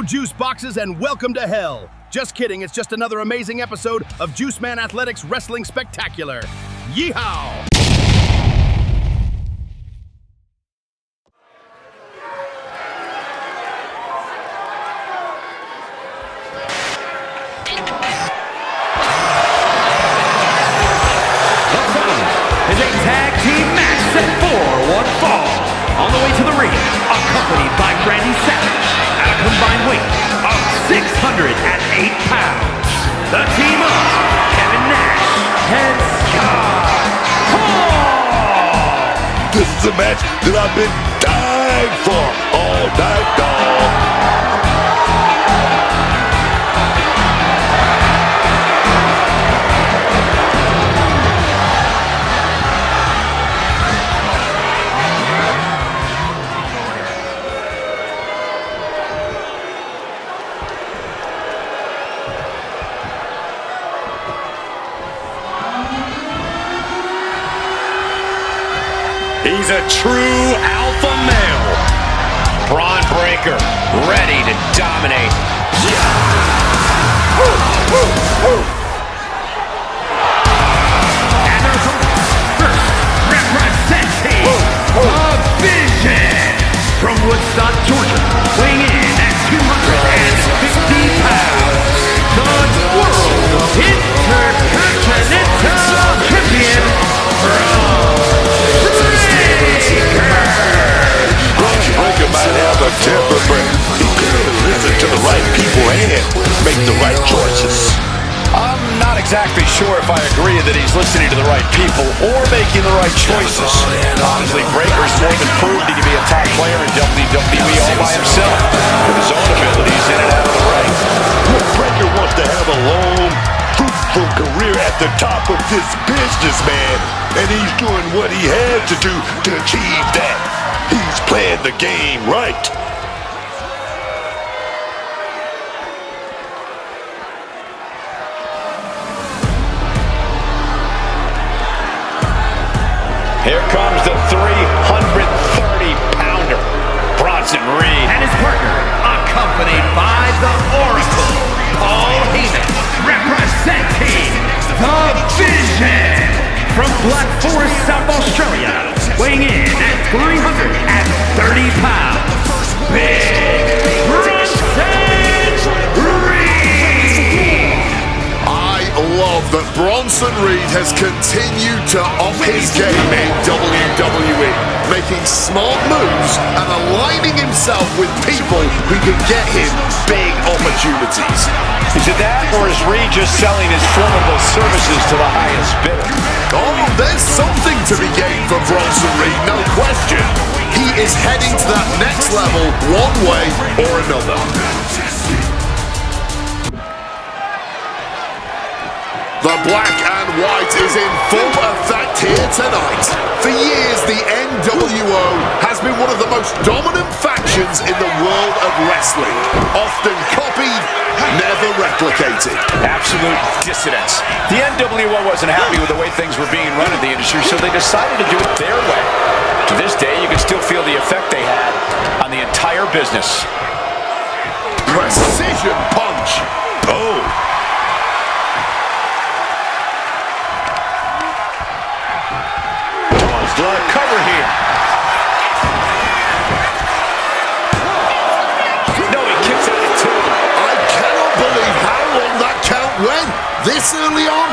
Hello, Juice Boxes, and welcome to hell. Just kidding, it's just another amazing episode of Juice Man Athletics Wrestling Spectacular. Yeehaw! Tag team match set for one fall. On the way to the ring, accompanied by Randy Savage at a combined weight of 608 pounds. The team of Kevin Nash and Scott Hall. This is a match that I've been dying for all night long. He's a true alpha male. Braun Breaker, ready to dominate. And there's a first representing the Vision from Woodstock, Georgia, weighing in at 250 pounds. The World Intercontinental Champion, Breaker might have a temper, but he could listen to the right people and make the right choices. I'm not exactly sure if I agree that he's listening to the right people or making the right choices. Honestly, Breaker's more than proved he can be a top player in WWE all by himself, with his own abilities in and out of the ring. Breaker wants to have a long, fruitful career at the top of this business, man, and he's doing what he had to do to achieve that. He's playing the game right. Here comes the 330-pounder, Bronson Reed. And his partner, accompanied by the Oracle, Paul Heyman, representing the Vision from Black Forest, South Australia, weighing in at 330 pounds. Big Bronson Reed. I love that Bronson Reed has continued to up his game in WWE, making smart moves and aligning himself with people who can get him big opportunities. Is it that, or is Reed just selling his formidable services to the highest bidder? Oh, there's something to be gained from Bronson Reed, no question. He is heading to that next level one way or another. The black and white is in full effect here tonight. For years, the NWO has been one of the most dominant factions in the world of wrestling. Often copied, never replicated. Absolute dissidence. The NWO wasn't happy with the way things were being run in the industry, so they decided to do it their way. To this day, you can still feel the effect they had on the entire business. Precision punch. Oh. Cover here. No, he kicks out at two. I cannot believe how long that count went this early on.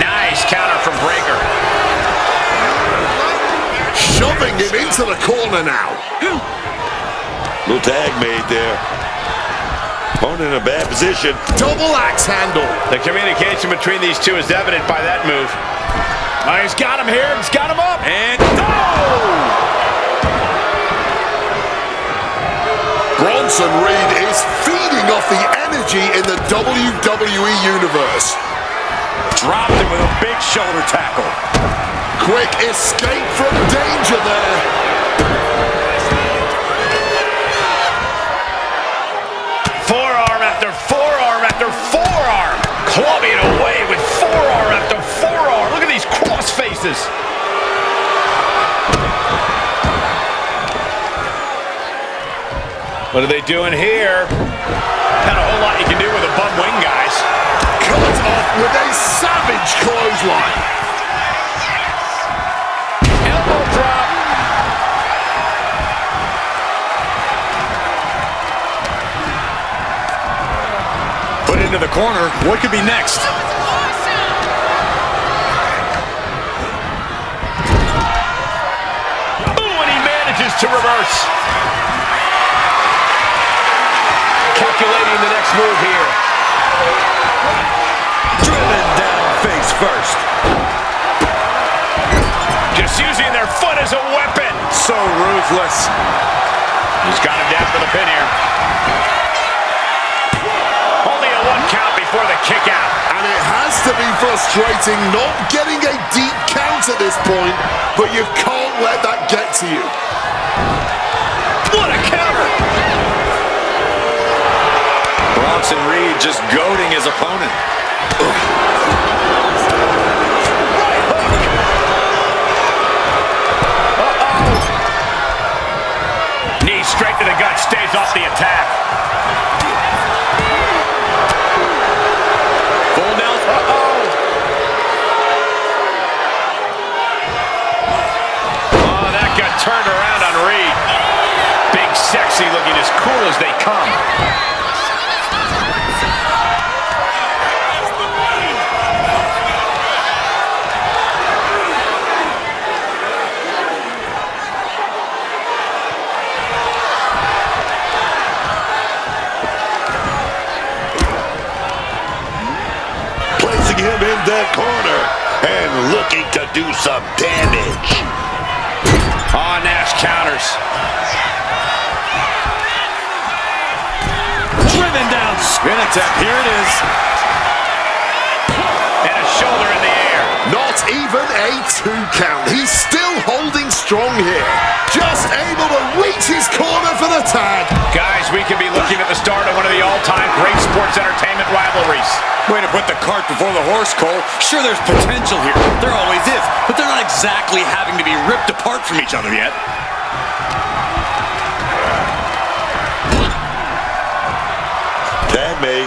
Nice counter from Breaker. Shoving him into the corner now. Little tag made there. Opponent in a bad position. Double axe handle. The communication between these two is evident by that move. Oh, he's got him here. He's got him up. And Bronson Reed is feeding off the energy in the WWE Universe. Dropped him with a big shoulder tackle. Quick escape from danger there. Forearm after forearm after forearm. Clubbing away with forearm after forearm. Look at these cross faces. What are they doing here? Not a whole lot you can do with a bum wing, guys. Cut off with a savage clothesline. Elbow drop. Put into the corner. What could be next? Ooh, and he manages to reverse. Calculating the next move here. Driven down face first. Just using their foot as a weapon. So ruthless. He's got him down for the pin here. Only a 1 count before the kick out. And it has to be frustrating not getting a deep count at this point, but you can't let that get to you. What a counter! Bronson Reed just goading his opponent. Knee straight to the gut, stays off the attack. Full down. Oh, that got turned around on Reed. Big, sexy, looking as cool as they come. Him in the corner and looking to do some damage. Oh, Nash counters. Driven down. Spin attack. Here it is. And a shoulder in the air. Not even a 2 count. He's still holding strong here. Just able to reach his corner for the tag. Guys, we could be looking at the start of one of the all-time great sports entertainment rivalries. Way to put the cart before the horse, Cole. Sure, there's potential here. There always is. But they're not exactly having to be ripped apart from each other yet. Tag made.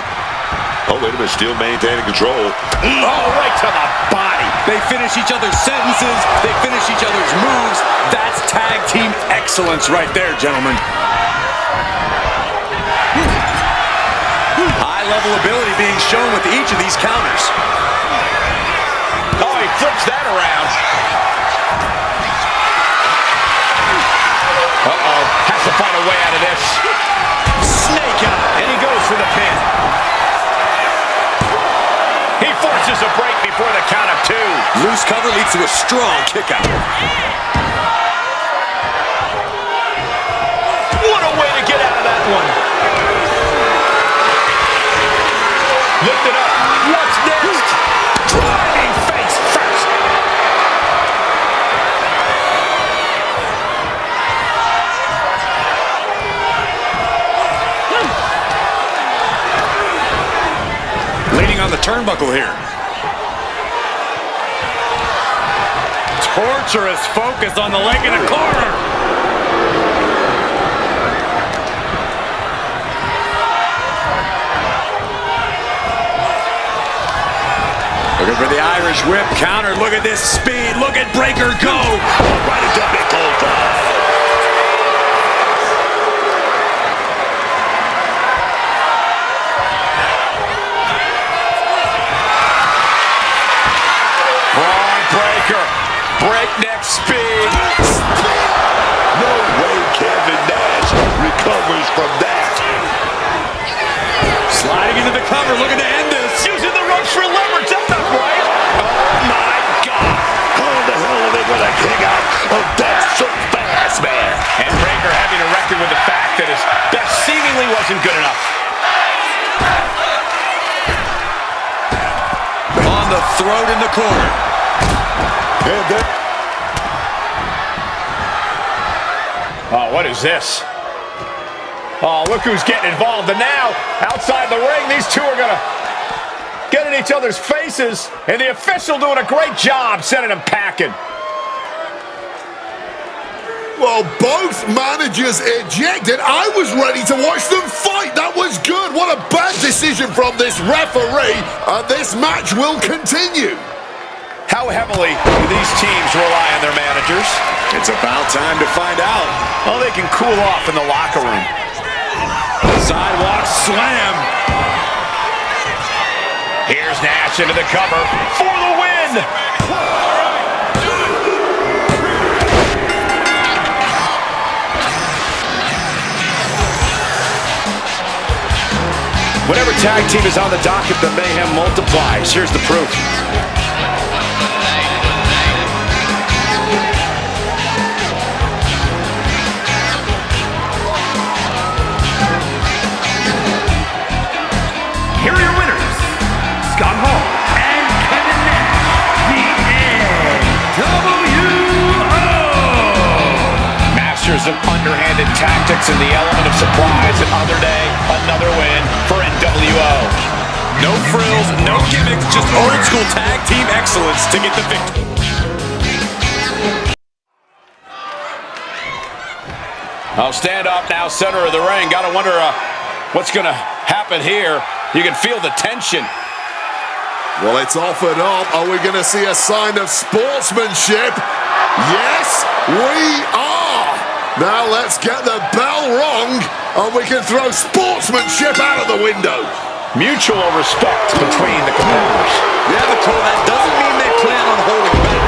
Oh, wait a minute. Still maintaining control. Oh, right to the body. They finish each other's sentences. They finish each other's moves. That's tag team excellence right there, gentlemen. High-level ability being shown with each of these counters. Oh, he flips that around. Uh-oh. Has to find a way out of this. Snake out. And he goes for the pin. He forces a break before the count of 2. Loose cover leads to a strong kick out. What a way to get out of that one. Lift it up. What's next? Driving face first. Leaning on the turnbuckle here. Torturous focus on the leg in the corner. Looking for the Irish whip counter. Look at this speed. Look at Breaker go. Right into big old drive. Braun Breaker. Breakneck speed. No way Kevin Nash recovers from that. Sliding into the cover. Looking to end this. Using the ropes for leverage. That's not right. Oh, my God. How the hell are they going to kick out of that so fast, man? And Breaker having to reckon with the fact that his best seemingly wasn't good enough. On the throat in the corner. And then... Oh, what is this? Oh, look who's getting involved. And now, outside the ring, these two are going to get in each other's faces. And the official doing a great job sending them packing. Well, both managers ejected. I was ready to watch them fight. That was good. What a bad decision from this referee. And this match will continue. How heavily do these teams rely on their managers? It's about time to find out. Oh, they can cool off in the locker room. Sidewalk slam. Here's Nash into the cover for the win. Whatever tag team is on the docket, the mayhem multiplies. Here's the proof. Here are your winners, Scott Hall and Kevin Nash, the NWO. Masters of underhanded tactics and the element of surprise. Another day, another win for NWO. No frills, no gimmicks, just old school tag team excellence to get the victory. Oh, stand up now, center of the ring. Gotta wonder what's gonna happen here. You can feel the tension. Well, it's offered up. Are we going to see a sign of sportsmanship? Yes, we are. Now let's get the bell rung, and we can throw sportsmanship out of the window. Mutual respect between the competitors. Yeah, but Cole, that doesn't mean they plan on holding back.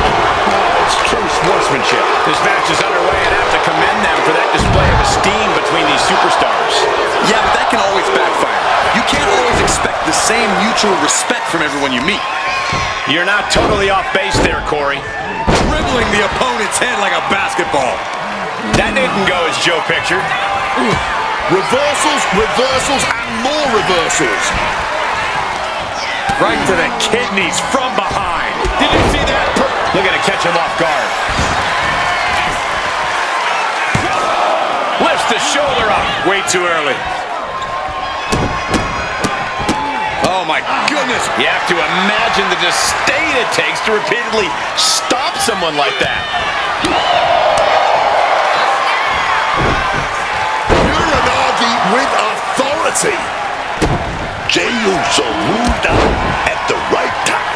It's true sportsmanship. This match is underway, and I have to commend them for that display of esteem between these superstars. Yeah, but that can always backfire. You can't always expect the same mutual respect from everyone you meet. You're not totally off base there, Corey. Dribbling the opponent's head like a basketball. That didn't go as Joe pictured. Reversals, reversals, and more reversals. Right to the kidneys from behind. Did you see that? Looking to catch him off guard. Lifts the shoulder up. Way too early. Oh my goodness. You have to imagine the disdain it takes to repeatedly stop someone like that. Uranagi with authority. Jey Uso moved out at the right time.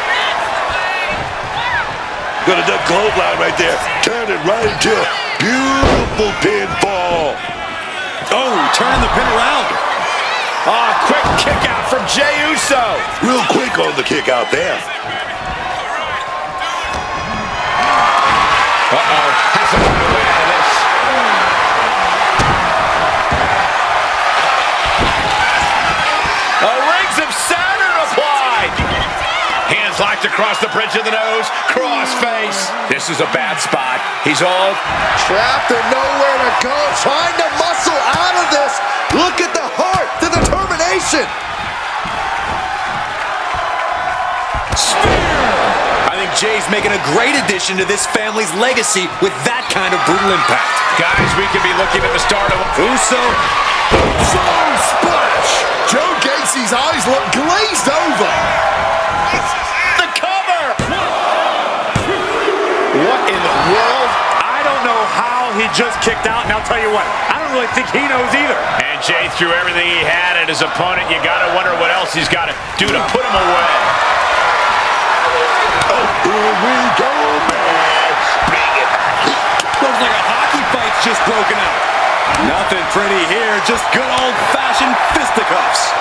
Gonna duck clothesline right there. Turn it right into a beautiful pinfall. Oh, turn the pin around. Ah, quick kick out from Jey Uso. Real quick on the kick out there. Uh-oh, has to find a way out of this. Rings of Saturn applied. Hands locked across the bridge of the nose. Cross face. This is a bad spot. He's all Trapped and nowhere to go. Trying to muscle out of this. Look at the heart, the determination. Spear! I think Jay's making a great addition to this family's legacy with that kind of brutal impact. guys, we could be looking at the start of Uso. Splash! Joe Gacy's eyes look glazed over. the cover. What in the world? I don't know how he just kicked out, and I'll tell you what, I don't really think he knows either. And Jay threw everything he had at his opponent. You got to wonder what else he's got to do to put him away. Oh, here we go, man. Bring it. Looks like a hockey fight's just broken out. Nothing pretty here, just good old-fashioned fisticuffs.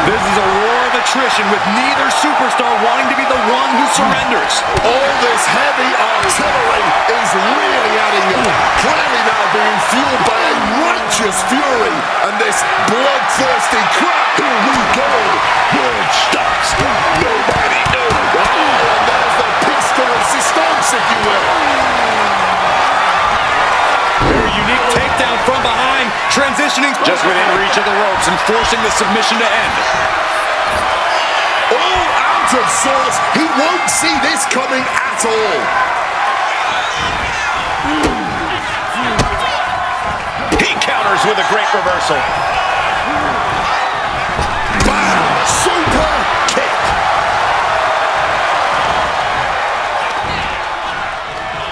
This is a war of attrition with neither superstar wanting to be the one who surrenders. All this heavy artillery is really adding up. Clearly now being fueled by a righteous fury and this bloodthirsty crowd. Here we go. Word stops. Nobody knows. Oh, and there's the piece de resistance, if you will. Very unique takedown from behind, transitioning just within reach of the ropes and forcing the submission to end. All out of sorts. He won't see this coming at all. He counters with a great reversal. Bam! Super kick.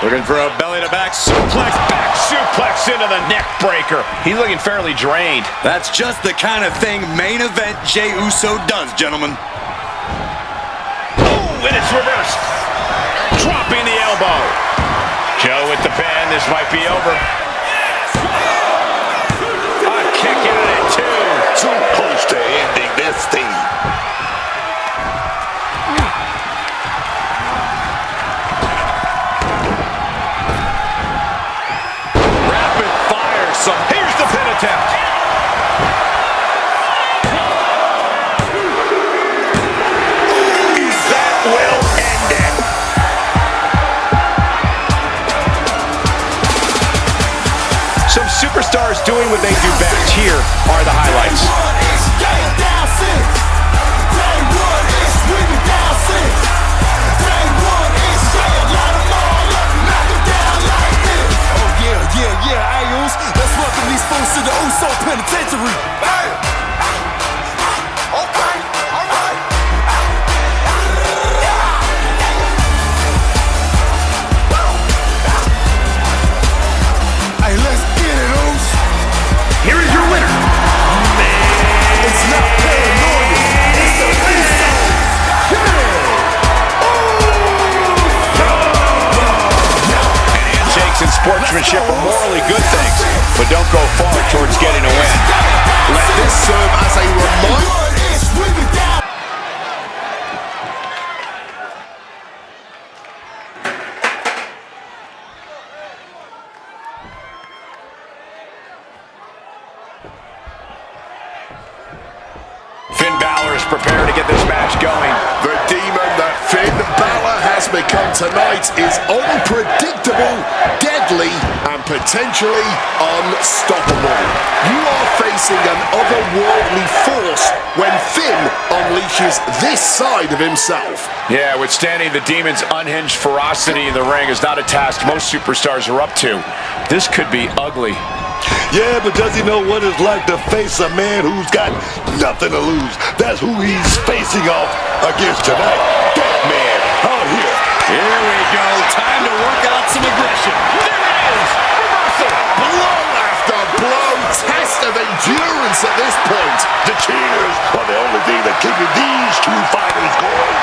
Looking for a belly-to-back suplex, back suplex into the neck breaker. He's looking fairly drained. That's just the kind of thing main event Jey Uso does, gentlemen. Oh, and it's reversed. Dropping the elbow. Joe with the pin. This might be over. A kick out at 2. Too close to ending this thing. Here's the pin attempt. That will end it. Some superstars doing what they do best. Here are the highlights. Yeah, Ayos. Let's welcome these folks to the Uso Penitentiary. Hey! Okay, all right. Hey, let's get it, Us. Here is your winner. It's not paranoia. It's the Uso. Handshakes and sportsmanship are morally good things, but don't go far towards getting a win. Let this serve as a reminder. Finn Balor is prepared to get this match going. The demon that Finn Balor has become tonight is unpredictable, deadly, and potentially unstoppable. You are facing an otherworldly force when Finn unleashes this side of himself. Yeah, withstanding the demon's unhinged ferocity in the ring is not a task most superstars are up to. This could be ugly. Yeah, but does he know what it's like to face a man who's got nothing to lose? That's who he's facing off against tonight. That man out here. Here we go. Time to work out some aggression. There it is! Reversal! Blow after blow. Test of endurance at this point. The cheers are the only thing that keeping these two fighters going.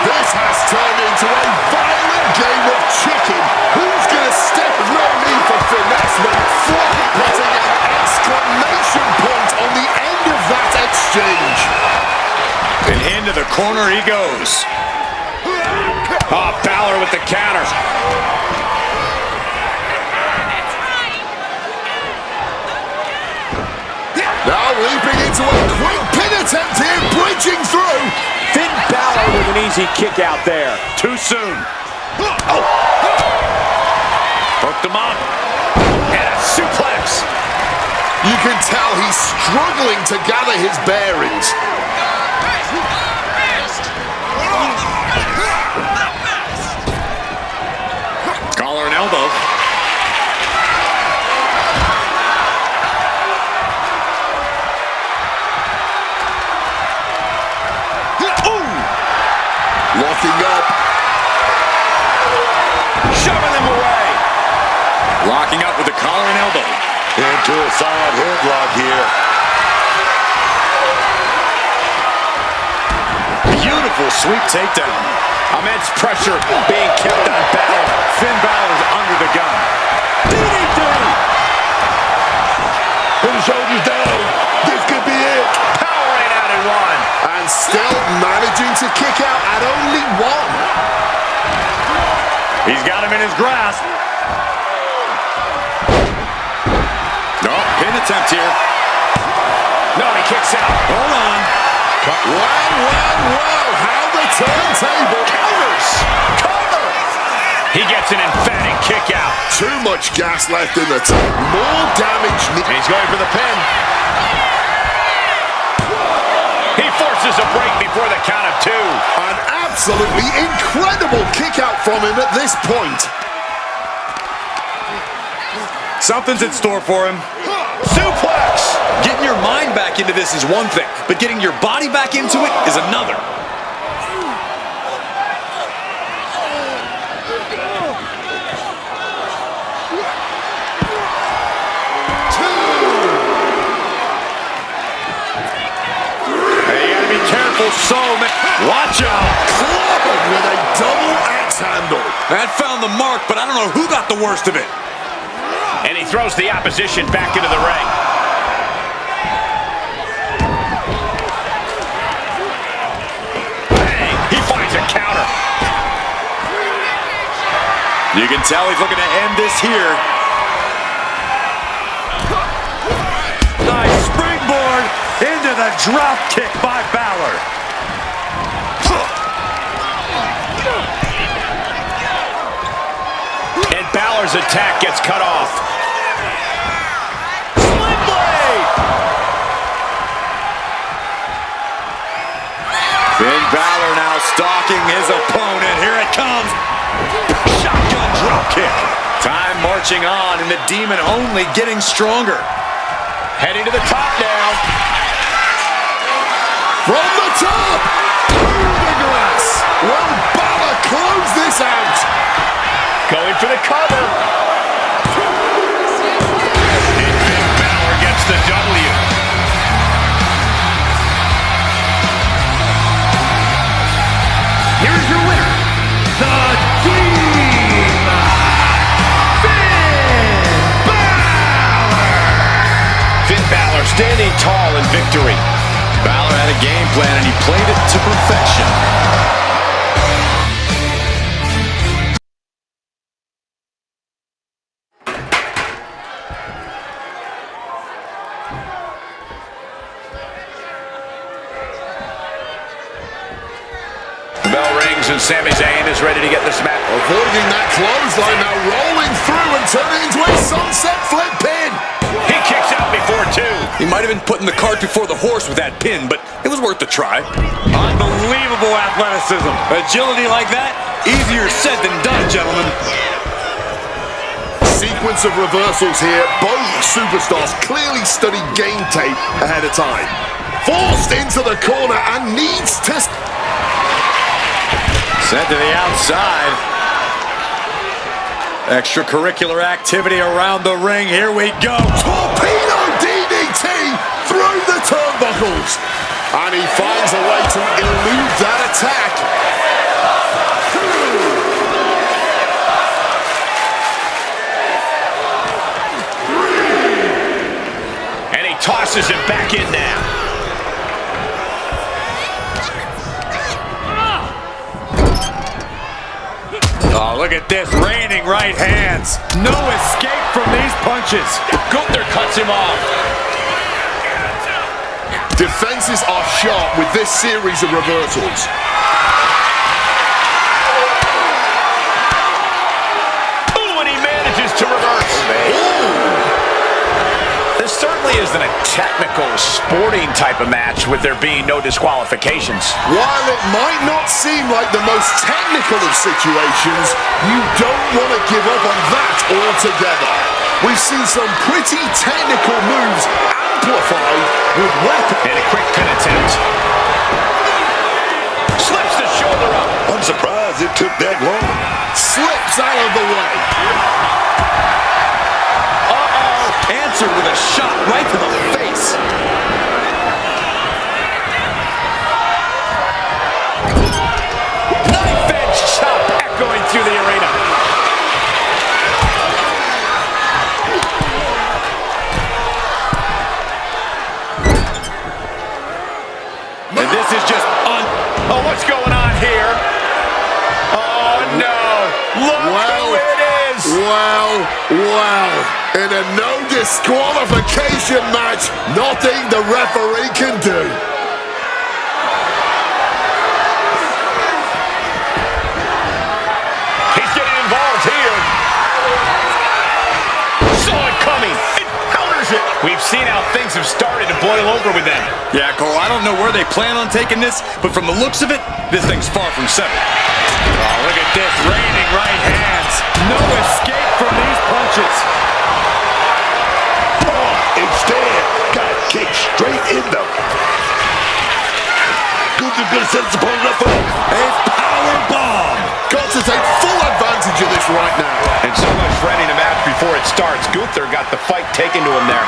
This has turned into a violent game of chicken. Who's going to step? No need for finesse, but putting an exclamation point on the end of that exchange. And into the corner he goes. Oh, Balor with the counter. Now leaping into a quick pin attempt here, bridging through. Finn Balor with an easy kick out there. Too soon. Oh. Hooked him up. And a suplex. You can tell he's struggling to gather his bearings. Collar and elbow. Locking up. Shoving them away. Locking up with the collar and elbow. Into a side headlock here. Beautiful sweep takedown. Immense pressure being kept on Balor. Finn Balor's under the gun. DDT. Put his shoulders down. This could be it. Powering out in one. And still managing to kick out at only one. He's got him in his grasp. No, pin attempt here. No, he kicks out. Hold on. Wow. How the turntable counters. Cover. He gets an emphatic kick out. Too much gas left in the tank. More damage. He's going for the pin. He forces a break before the count of 2. An absolutely incredible kick out from him at this point. Something's in store for him. Suplex. Getting your mind back into this is one thing, but getting your body back into it is another. powerful so many. Watch out. Clobbered with a double axe handle. That found the mark, but I don't know who got the worst of it. And he throws the opposition back into the ring. Bang! He finds a counter. You can tell he's looking to end this here. Nice springboard into the drop kick by Balor. And Balor's attack gets cut off. Sling blade! Finn Balor now stalking his opponent. Here it comes. Shotgun drop kick. Time marching on, and the demon only getting stronger. Heading to the top now. From the top. Through the grass. Will Balor close this out? Going for the cover. And Finn Balor gets the W. Here's your winner, the Demon, Finn Balor. Finn Balor standing tall in victory. Balor had a game plan, and he played it to perfection. Bell rings and Sami Zayn is ready to get this match. Avoiding that clothesline, now rolling through and turning into a sunset flip pin. He kicks out before two. He might have been putting the cart before the horse with that pin, but it was worth the try. Unbelievable athleticism. Agility like that, easier said than done, gentlemen. Sequence of reversals here. Both superstars clearly studied game tape ahead of time. Forced into the corner and needs to... Sent to the outside. Extracurricular activity around the ring. Here we go. Torpedo DDT through the turnbuckles. And he finds a way to elude that attack. And he tosses him back in now. Oh, look at this. Raining right hands. No escape from these punches. Gunther cuts him off. Defenses are sharp with this series of reversals. Ooh, and he manages to reverse. This certainly isn't a technical sporting type of match with there being no disqualifications. While it might not seem like the most technical of situations, you don't want to give up on that altogether. We've seen some pretty technical moves amplified with weapons. And a quick pin attempt. Slips the shoulder up. I'm surprised it took that long. Slips out of the way. Answered with a shot right to the face. Knife edge chop echoing through the arena. And this is just Oh, what's going on here? Oh, no. Look who it is. Well. In a no disqualification match, nothing the referee can do. He's getting involved here. Saw it coming. It counters it. We've seen how things have started to boil over with them. Yeah, Cole, I don't know where they plan on taking this, but from the looks of it, this thing's far from settled. Oh, look at this. Raining right hands. No escape from these punches. Instead, got kicked straight in them. Gunther's gonna set his opponent up for a power bomb. Got to take full advantage of this right now. And so much for ending the match before it starts. Gunther got the fight taken to him there.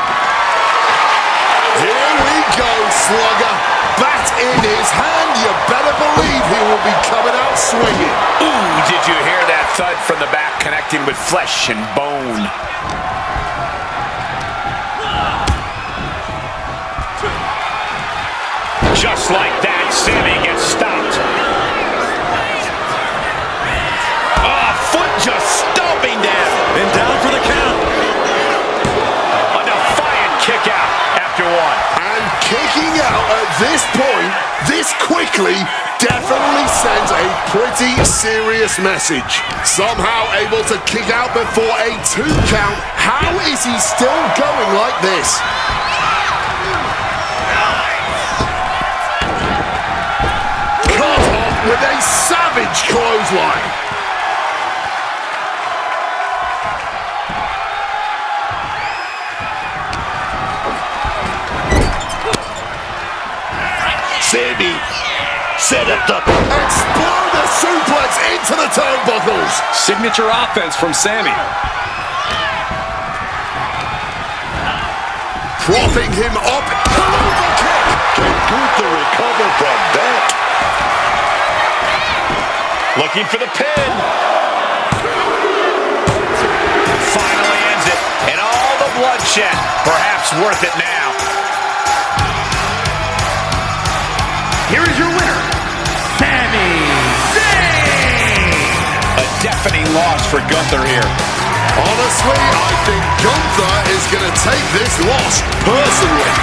Here we go, Slugger. bat in his hand, you better believe he will be coming out swinging. Ooh, did you hear that thud from the back connecting with flesh and bone? Just like that, Sami gets stopped. Oh, foot just stomping down. And down for the count. A defiant kick out after one. And kicking out at this point, this quickly, definitely sends a pretty serious message. Somehow able to kick out before a 2 count. How is he still going like this? With a savage clothesline. Sami set up the Exploder suplex into the turnbuckles. Signature offense from Sami. Propping him up. Helluva kick. Can Gunther recover from that? Looking for the pin. Finally ends it. And all the bloodshed. Perhaps worth it now. Here is your winner, Sami Zayn! A deafening loss for Gunther here. Honestly, I think Gunther is going to take this loss personally.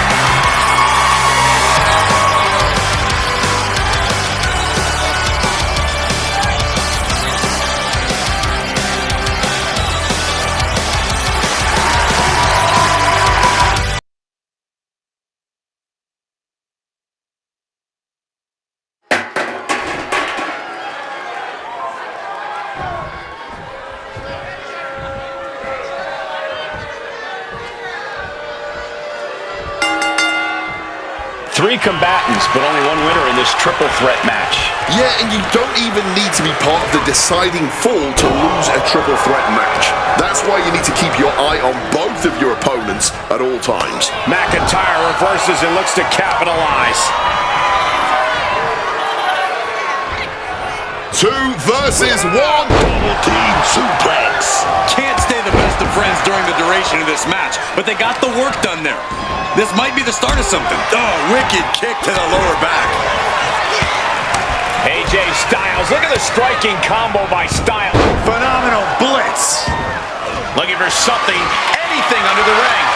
Three combatants, but only one winner in this triple threat match. Yeah, and you don't even need to be part of the deciding fall to lose a triple threat match. That's why you need to keep your eye on both of your opponents at all times. McIntyre reverses and looks to capitalize. 2 versus 1. Double team suplex. Can't stay the best of friends during the duration of this match, but they got the work done there. This might be the start of something. Oh, wicked kick to the lower back. AJ Styles, look at the striking combo by Styles. Phenomenal blitz. Looking for something, anything under the ring.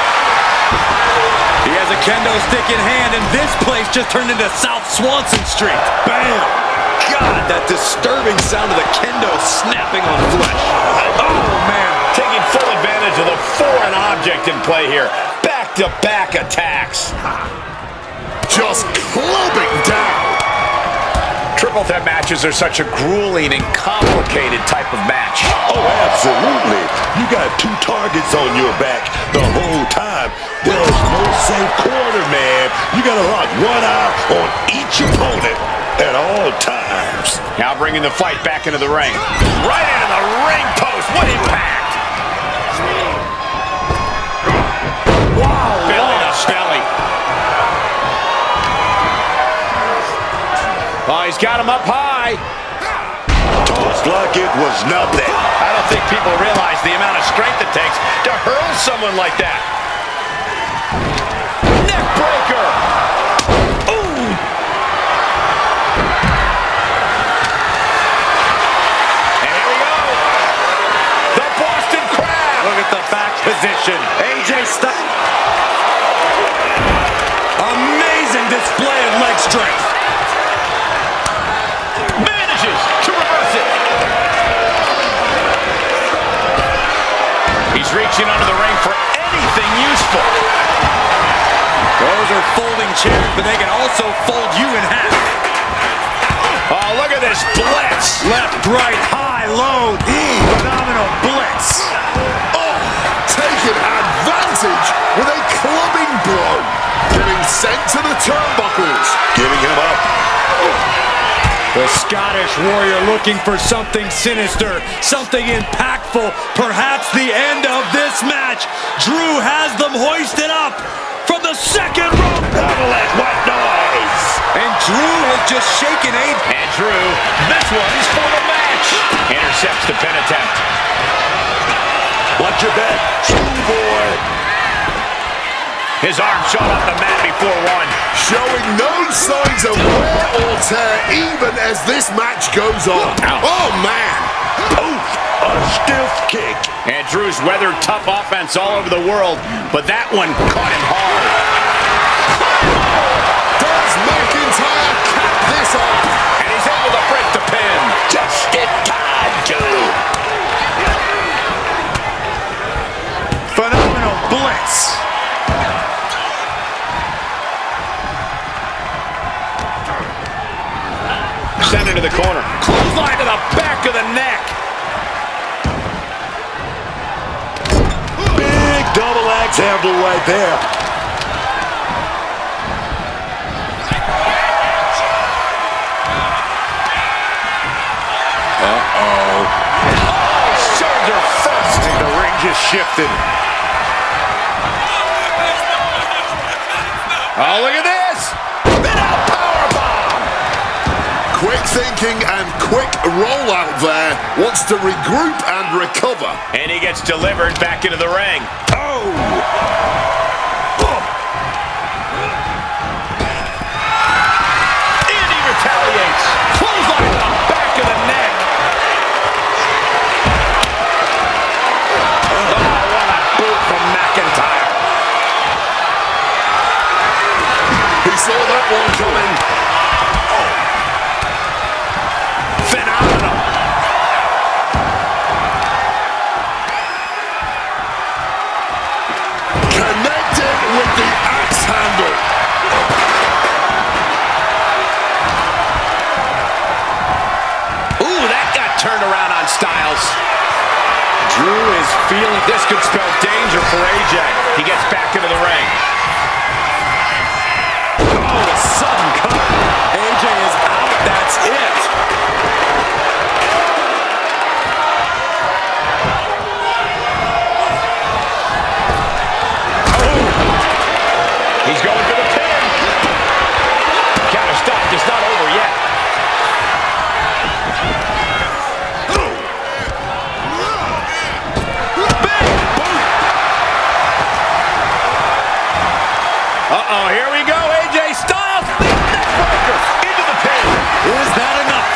He has a kendo stick in hand, and this place just turned into South Swanson Street. Bam! God, that disturbing sound of the kendo snapping on flesh. Oh, man. Taking full advantage of the foreign object in play here. Back-to-back attacks. Just clubbing down. Triple threat matches are such a grueling and complicated type of match. Oh, absolutely. You got 2 targets on your back the whole time. There's no safe corner, man. You got to lock one eye on each opponent at all times. Now bringing the fight back into the ring. Right into the ring post. What impact! Wow, belly to belly. Oh, he's got him up high. Tossed like it was nothing. I don't think people realize the amount of strength it takes to hurl someone like that. Neck breaker. Ooh. And here we go. The Boston Crab. Look at the back position. AJ Styles. Amazing display of leg strength. Manages to reverse it. He's reaching under the ring for anything useful. Those are folding chairs, but they can also fold you in half. Oh, look at this blitz. Left, right, high, low. Phenomenal blitz. Oh, taking advantage with a clubbing blow. Getting sent to the turnbuckles. Giving him up. The Scottish Warrior looking for something sinister, something impactful, perhaps the end of this match. Drew has them hoisted up from the second rope. Avalanche, what noise? intercepts the pin attempt. Watch your back, boy. His arm shot off the mat before one. Showing no signs of wear or tear even as this match goes on. Oh, man. Poof, a stiff kick. And Drew's weathered tough offense all over the world, but that one caught him hard. Does McIntyre cap this off? And he's able to break the pin. Just in time, too. Phenomenal blitz. Sent into the corner. Clothesline to the back of the neck. Big double axe handle right there. Uh-oh. Shoulder first. The ring just shifted. Oh, look at this. Spin out powerbomb. Quick thinking and quick rollout there. Wants to regroup and recover. And he gets delivered back into the ring. Oh! And he retaliates. Clothesline to the back of the neck. Oh, what a boot from McIntyre. He saw that one coming. Phenomenal. Connected with the axe handle. Ooh, that got turned around on Styles. Drew is feeling this could spell danger for AJ. He gets back into the ring. Oh, the sudden cut. AJ is out. That's it. He's going for the pin. Counter stop. It's not over yet. Uh-oh, here we go. AJ Styles. Neckbreaker into the pin. Is that enough?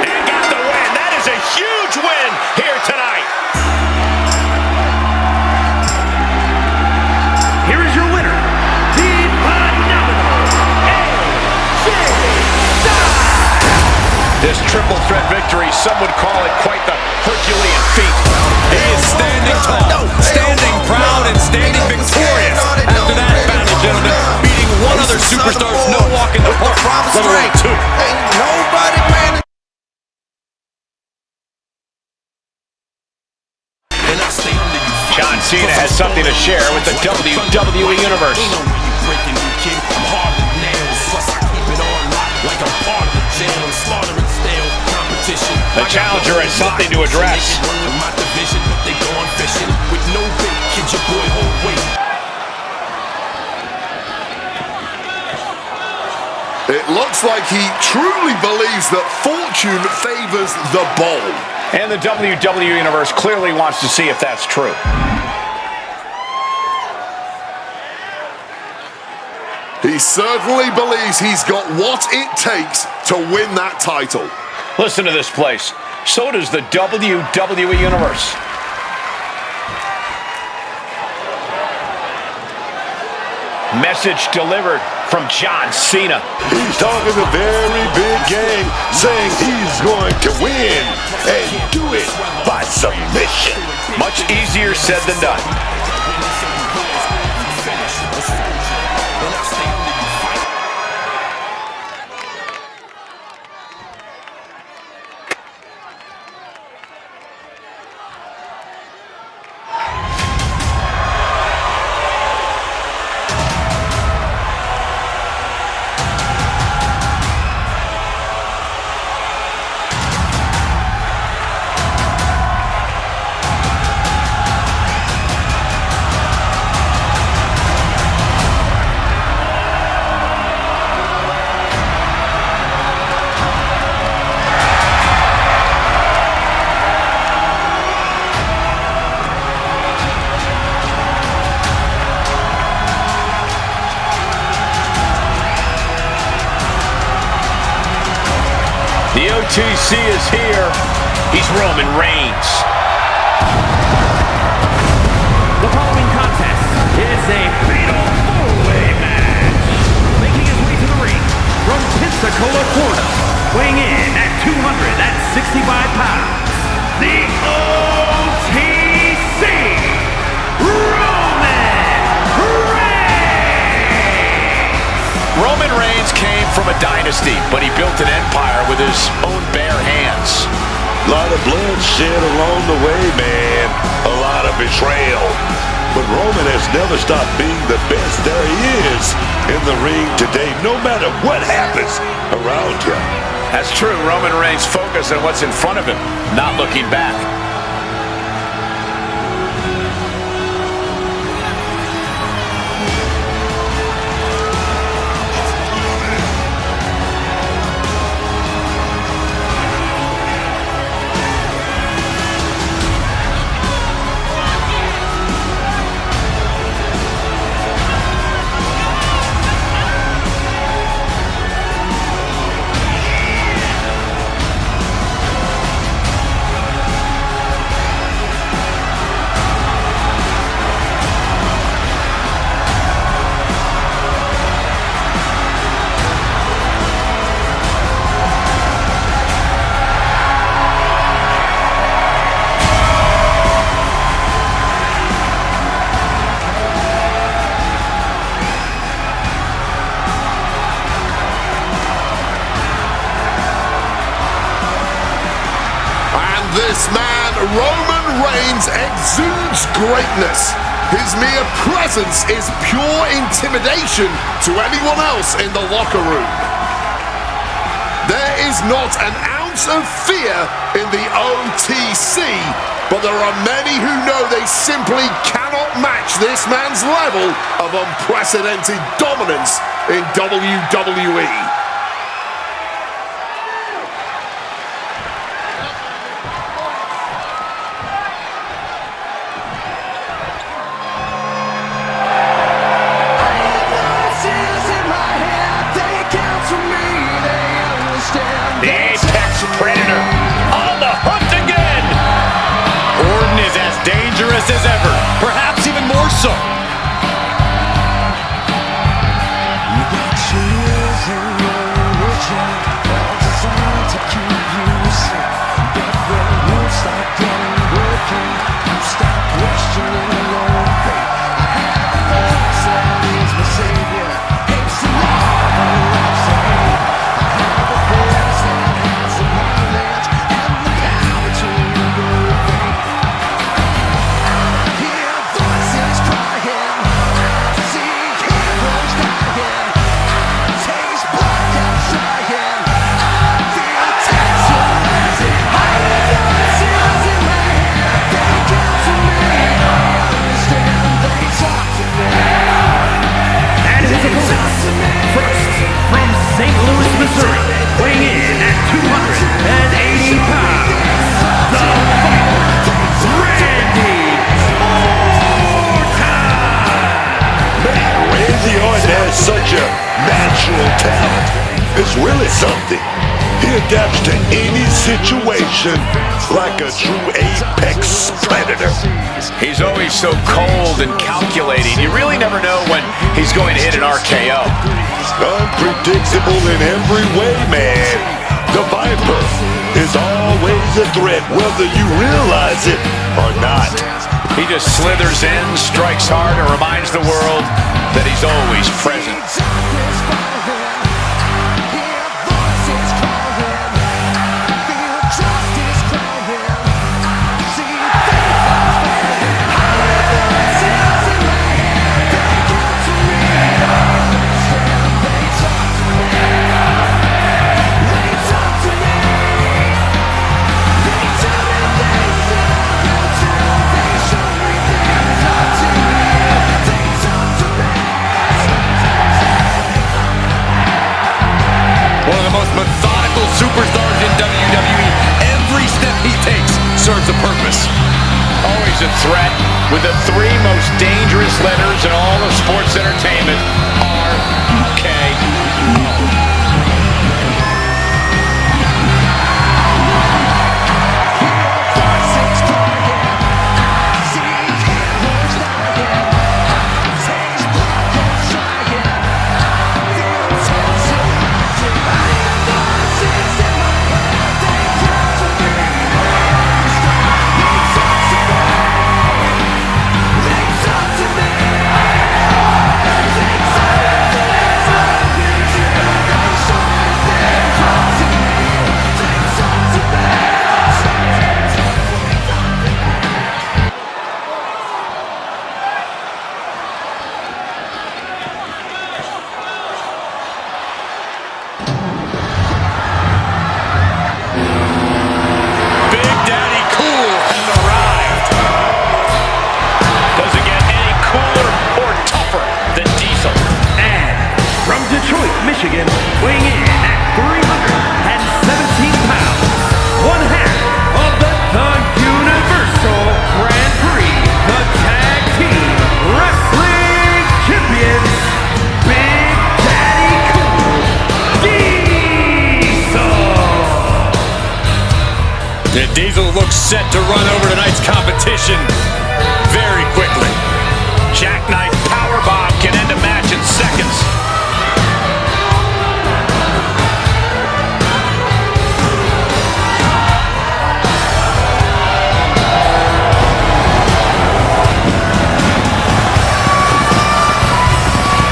And got the win. That is a huge win here tonight. Here is your winner, the phenomenal AJ Styles. This triple threat victory, some would call it quite the Herculean feat. He is standing tall, standing proud, and standing victorious after that battle, gentlemen. Beating one other superstar's no walk in the park, let alone two. John Cena has something to share with the WWE Universe. The challenger has something to address. It looks like he truly believes that fortune favors the bold. And the WWE Universe clearly wants to see if that's true. He certainly believes he's got what it takes to win that title. Listen to this place. So does the WWE Universe. Message delivered from John Cena. He's talking a very big game, saying he's going to win and do it by submission. Much easier said than done. OTC is here. He's Roman Reigns. The following contest is a fatal four-way match. Making his way to the ring from Pensacola, Florida, weighing in at 265 pounds, the OTC, Roman Reigns came from a dynasty, but he built an empire with his own bare hands. A lot of blood shed along the way, man. A lot of betrayal. But Roman has never stopped being the best there is in the ring today, no matter what happens around him. That's true. Roman Reigns focused on what's in front of him, not looking back. This man, Roman Reigns, exudes greatness. His mere presence is pure intimidation to anyone else in the locker room. There is not an ounce of fear in the OTC, but there are many who know they simply cannot match this man's level of unprecedented dominance in WWE. As ever, perhaps even more so. You got chills in your religion, all designed to keep you safe. But when you start getting broken, you start questioning your own faith. I have a voice that is my savior, hates the law and loves the hate. I have a voice that has the knowledge and the power to elevate. St. Louis, Missouri, weighing in at 280 pounds, the Viper, Randy Orton! Man, Randy Orton has such a natural talent. It's really something. He adapts to any situation like a true apex predator. He's always so cold and calculating. You really never know when he's going to hit an RKO. Unpredictable in every way, man. The Viper is always a threat, whether you realize it or not. He just slithers in, strikes hard, and reminds the world that he's always present. Methodical superstars in WWE. Every step he takes serves a purpose. Always a threat with the three most dangerous letters in all of sports entertainment, RKO. Michigan, weighing in at 317 pounds, one half of the Universal Grand Prix, the Tag Team Wrestling Champions, Big Daddy Cool, Diesel. The Diesel looks set to run over tonight's competition very quickly. Jackknife powerbomb can end a match in seconds.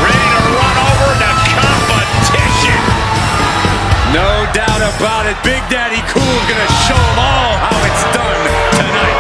Ready to run over the competition. No doubt about it, Big Daddy Cool's gonna show them all how it's done tonight.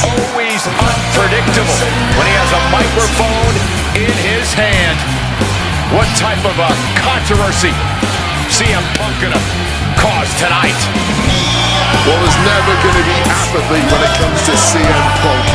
Always unpredictable when he has a microphone in his hand. What type of a controversy CM Punk gonna cause tonight? Well, there's never going to be apathy when it comes to CM Punk.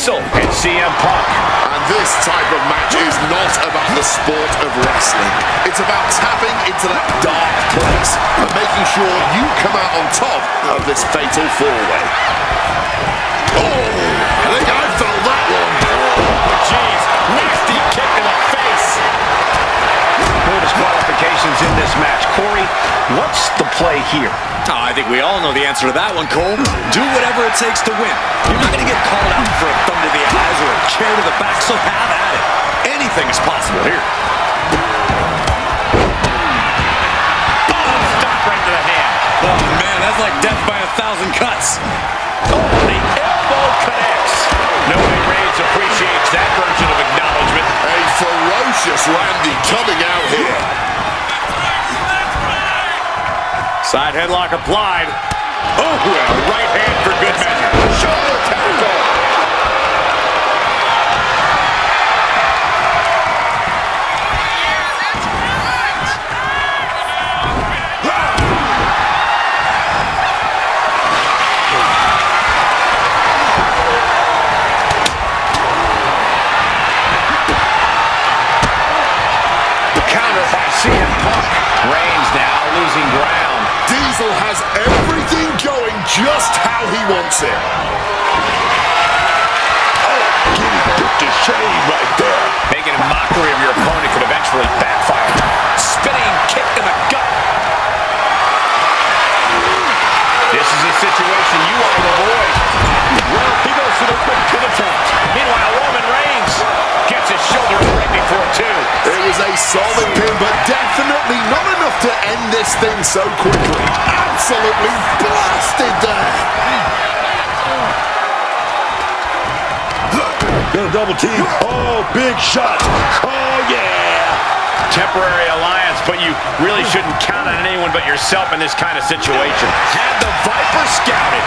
And CM Punk. And this type of match is not about the sport of wrestling. It's about tapping into that dark place and making sure you come out on top of this fatal four-way. Oh, I think I felt that one. Oh, jeez, nasty kick in the face. No disqualifications in this match. Corey, what's the play here? Oh, I think we all know the answer to that one, Cole. Do whatever it takes to win. You're not going to get called out for a thumb to the eyes or a chair to the back, so have at it. Anything is possible here. Oh, stop right to the hand. Oh, man, that's like death by 1,000 cuts. Oh, the elbow connects. No way Reigns appreciates that version of acknowledgement. A ferocious Randy coming out here. Side headlock applied. Oh, and a right hand for good measure. Shoulder tackle. Counter by CM Punk. Reigns now losing ground. Diesel has everything going just how he wants it. Oh, getting put to shame right there. Making a mockery of your opponent could eventually backfire. Spinning kick to the gut. This is a situation you want to avoid. Well, he goes for the quick pin attempt. Meanwhile, Roman Reigns gets his shoulder right before two. It was a solid pin, but definitely not enough to end this thing so quickly. Absolutely blasted there. Gonna double team. Oh, big shot. Oh, yeah. Temporary alliance, but you really shouldn't count on anyone but yourself in this kind of situation. Had the Viper scouted.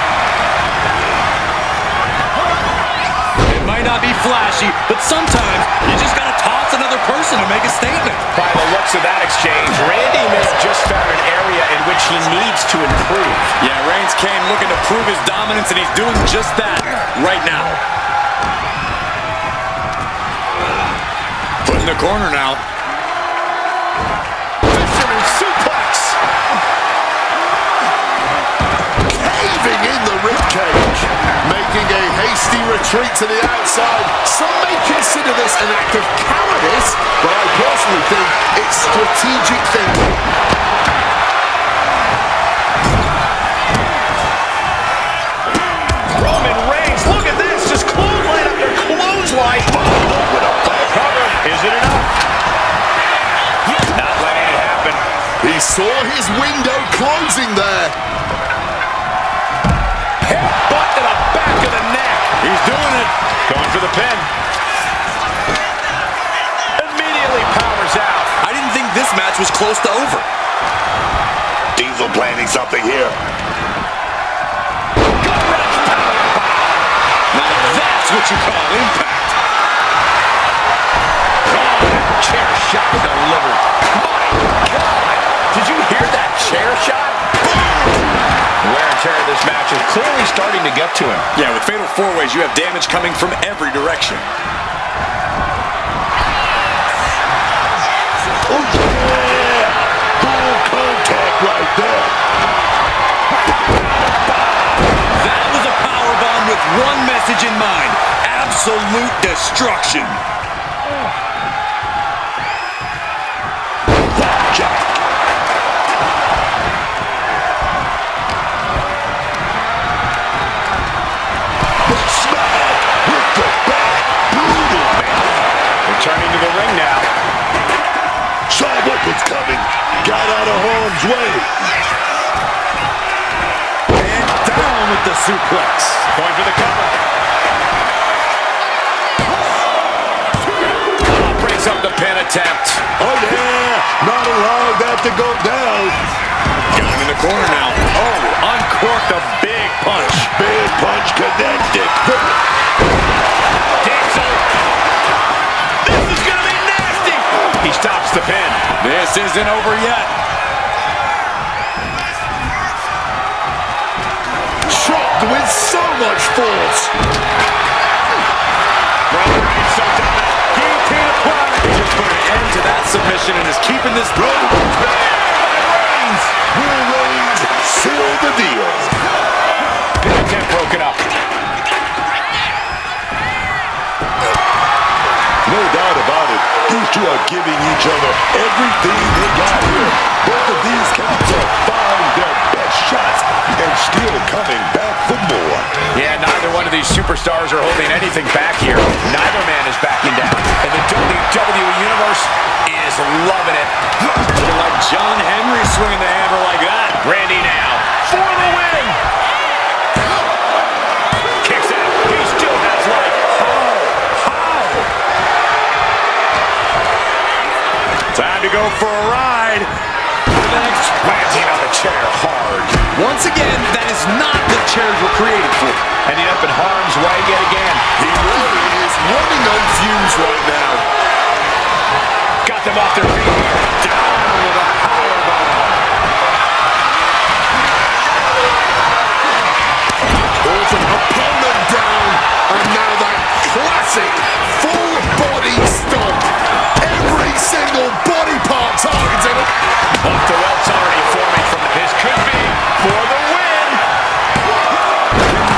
It might not be flashy, but sometimes you just gotta toss another person to make a statement. By the looks of that exchange, Randy may have just found an area in which he needs to improve. Yeah, Reigns came looking to prove his dominance, and he's doing just that right now. Put in the corner now. Fisherman suplex. Caving in the ribcage. Making a hasty retreat to the outside. Some may consider this an act of cowardice, but I personally think it's strategic thinking. Roman Reigns, look at this, just clothesline after clothesline. With a flat cover, is it enough? Not letting it happen. He saw his window closing there. Headbutt to the back of the neck. He's doing it. Going for the pin. Immediately powers out. I didn't think this match was close to over. Diesel planning something here. Now that's what you call impact. Chair shot delivered. My God! Did you hear that chair shot? The wear and tear of this match is clearly starting to get to him. Yeah, with Fatal 4-Ways, you have damage coming from every direction. Oh, yeah. Full contact right there. That was a powerbomb with one message in mind. Absolute destruction. Jack. Smack with the back. Brutal, man. Returning to the ring now. Saw what was coming. Got out of harm's way. And down with the suplex. Going for the cover. Brings up the pin attempt. Oh, yeah. Not allowing that to go down. Got him in the corner now. Oh, uncorked a big punch. Big punch connected. Diesel. This is going to be nasty. He stops the pin. This isn't over yet. Chopped with so much force. Roman Reigns sucked up that guillotine applied. He just put an end to that submission and is keeping this road. Reigns seal the deal. Pin attempt broken up. No doubt about it. These two are giving each other everything they got here. Both of these cats are firing their best shots and still coming back for more. Yeah, neither one of these superstars are holding anything back here. Neither man is backing down. And the WWE Universe is loving it. Looking like John Henry swinging the hammer like that. Randy now for the win. Kicks out. He still has life. How? Time to go for a ride. Next, Planting on the chair hard. once again, that is not what chairs were created for. Ending up in harm's way yet again. He really is running on fumes right now. Got them off their feet. Down with a powerbomb. Awesome opponent down. And now that classic full body stomp. Every single body part targeted. Off the ropes already forming from this could be for the win.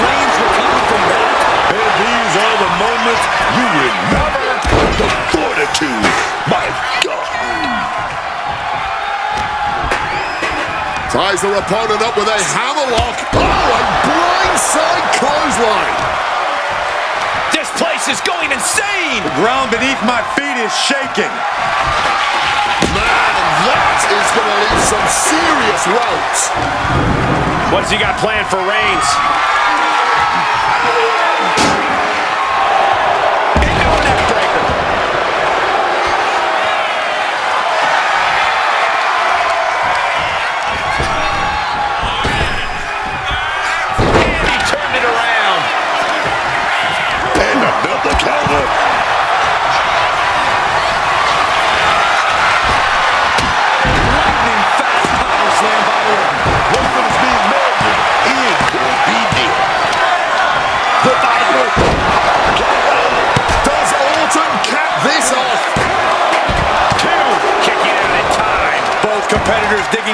Reigns recover from that. And these are the moments you remember. The fortitude. My God. Ties their opponent up with a hammerlock. Oh, a blindside clothesline. This place is going insane. The ground beneath my feet is shaking. Man, that is going to leave some serious welts. What's he got planned for Reigns?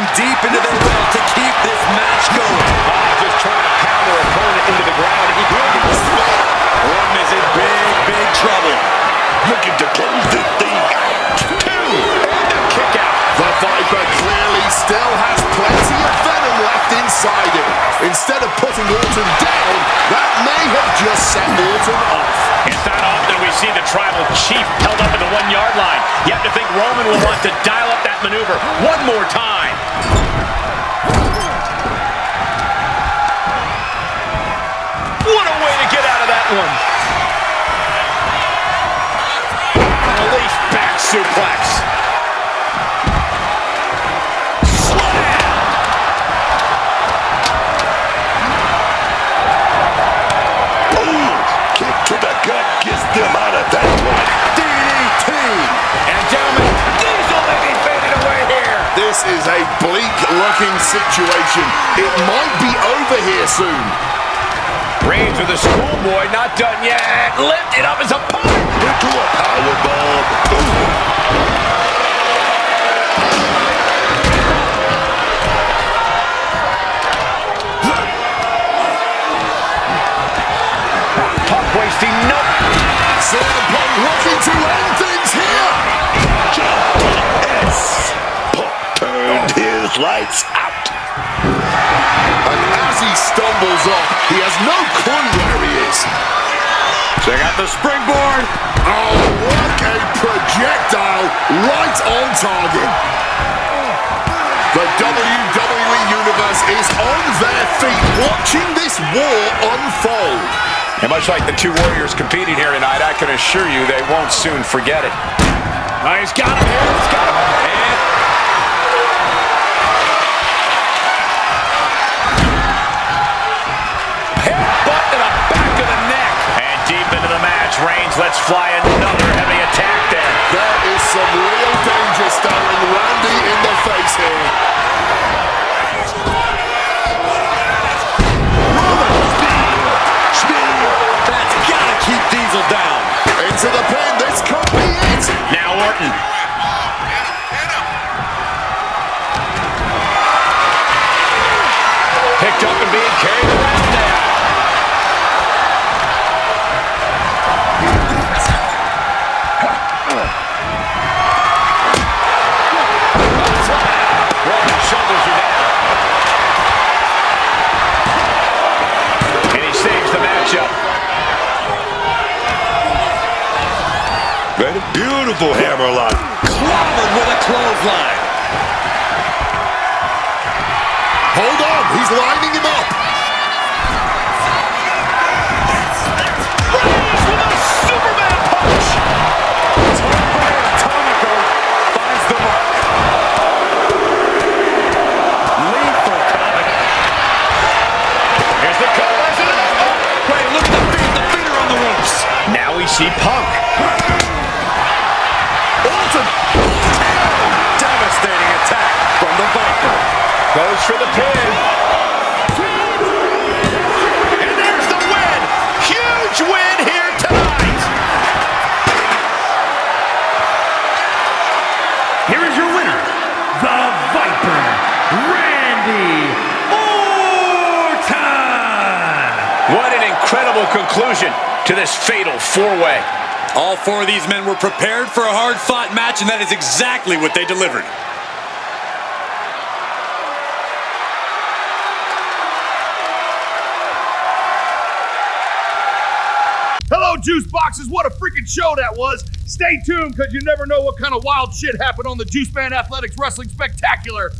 digging deep into their well to keep this match going. Just trying to pound their opponent into the ground. He will get the spot. Orton is in big, big trouble. Looking to close this thing out. 2. And a kick out. The Viper clearly still has plenty of venom left inside him. Instead of putting Orton down, that may have just set Orton off. It's not often we see the tribal chief held up at the 1-yard line. You have to think Roman will want to dial up that maneuver one more time. What a way to get out of that one. Release back suplex. Kick to the gut gets them out of that one. DDT. And gentlemen, Diesel may be fading away here. This is a bleak-looking situation. It might be over here soon. Reigns with a schoolboy, not done yet. Lifted up his opponent. Into a powerbomb. Wasting no. CM Punk looking to end things here. S. Punk turned his lights out. And as he stumbles off, he has no clue where he is. Check out the springboard. Oh, what a projectile right on target. The WWE Universe is on their feet watching this war unfold. And much like the two warriors competing here tonight, I can assure you they won't soon forget it. Oh, he's got him here. He's got him. And headbutt to the back of the neck. And deep into the match, Reigns lets fly another heavy attack there. There is some real danger staring Randy in the face here. That's gotta keep Diesel down. Into the pin, this could be it. Now Orton. Picked up and being carried around now. Roman shoulders are down. And he saves the matchup. Very beautiful hammerlock. Clobbered with a clothesline. Hold on, he's lining him up. Reigns with a Superman punch. Atomico finds the mark. Lethal comic. Here's the cover. Wait, look at the feet. The feet are on the ropes. Now we see Punk. Orton. Devastating attack from the Viper. Goes for the pin. And there's the win. Huge win here tonight. Here is your winner, the Viper, Randy Orton. What an incredible conclusion to this fatal four-way. All 4 of these men were prepared for a hard-fought match, and that is exactly what they delivered. Hello, Juice Boxes. What a freaking show that was. Stay tuned, because you never know what kind of wild shit happened on the Juice Man Athletics Wrestling Spectacular.